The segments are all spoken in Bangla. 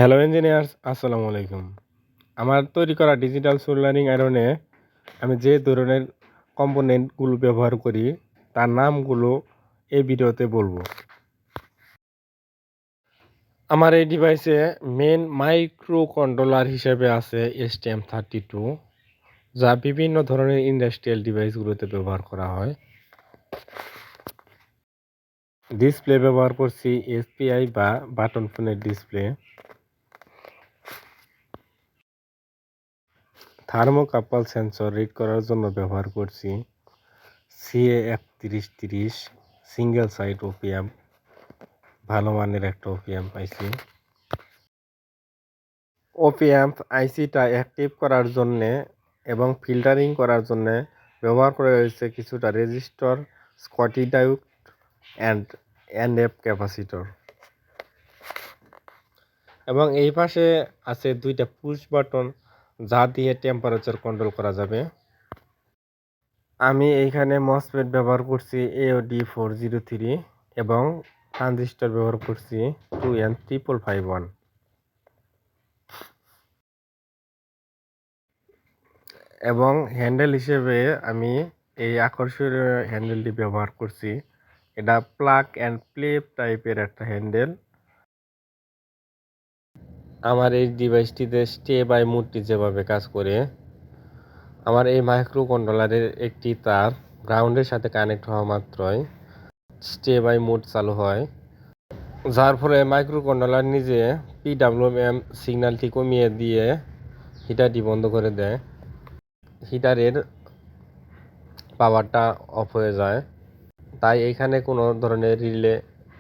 হ্যালো ইঞ্জিনিয়ার্স, আসসালামু আলাইকুম। আমার তৈরি করা ডিজিটাল সোল্ডারিং আয়রনে আমি যে ধরনের কম্পোনেন্টগুলো ব্যবহার করি তার নামগুলো এই ভিডিওতে বলবো। আমার এই ডিভাইসে মেন মাইক্রো কন্ট্রোলার হিসেবে আছে STM32, যা বিভিন্ন ধরনের ইন্ডাস্ট্রিয়াল ডিভাইসগুলোতে ব্যবহার করা হয়। ডিসপ্লে ব্যবহার করছি SPI বা বাটন ফোনের ডিসপ্লে। থার্মোকাপল সেন্সর রিড করার জন্য ব্যবহার করছি CAF3030 সিঙ্গেল সাইড ওপিএম, ভালো মানের একটা ওপিএম পাইছি। ওপিএম আইসিটা অ্যাক্টিভ করার জন্যে এবং ফিল্টারিং করার জন্যে ব্যবহার করা হয়েছে কিছুটা resistor, Scotty diode and NF capacitor. এবং এই পাশে আছে দুইটা পুশ বাটন, যা দিয়ে টেম্পারেচার কন্ট্রোল করা যাবে। আমি এইখানে মসফেট ব্যবহার করছি AOD403 এবং ট্রানজিস্টর ব্যবহার করছি 2N551। এবং হ্যান্ডেল হিসেবে আমি এই আকর্ষণীয় হ্যান্ডেলটি ব্যবহার করছি। এটা প্লাগ অ্যান্ড প্লে টাইপের একটা হ্যান্ডেল। আমার এই ডিভাইসটিতে স্টে বাই মোডটি যেভাবে কাজ করে, আমার এই মাইক্রো কন্ট্রোলারের একটি তার গ্রাউন্ডের সাথে কানেক্ট হওয়া মাত্রই স্টে বাই মোড চালু হয়, যার ফলে মাইক্রো কন্ট্রোলার নিজে PWM সিগন্যালটি কমিয়ে দিয়ে হিটারটি বন্ধ করে দেয়। হিটারের পাওয়ারটা অফ হয়ে যায়, তাই এখানে কোনো ধরনের রিলে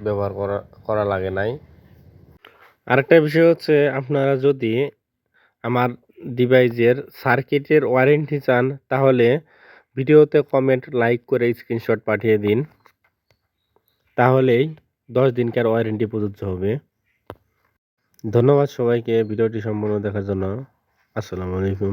ব্যবহার করা লাগে নাই। আরেকটা বিষয় হচ্ছে, আপনারা যদি আমার ডিভাইসের সার্কিটের ওয়ারেন্টি চান তাহলে ভিডিওতে কমেন্ট, লাইক করে স্ক্রিনশট পাঠিয়ে দিন, তাহলেই 10 দিনকার ওয়ারেন্টি প্রযোজ্য হবে। ধন্যবাদ সবাইকে ভিডিওটি সম্পূর্ণ দেখার জন্য। আসসালামু আলাইকুম।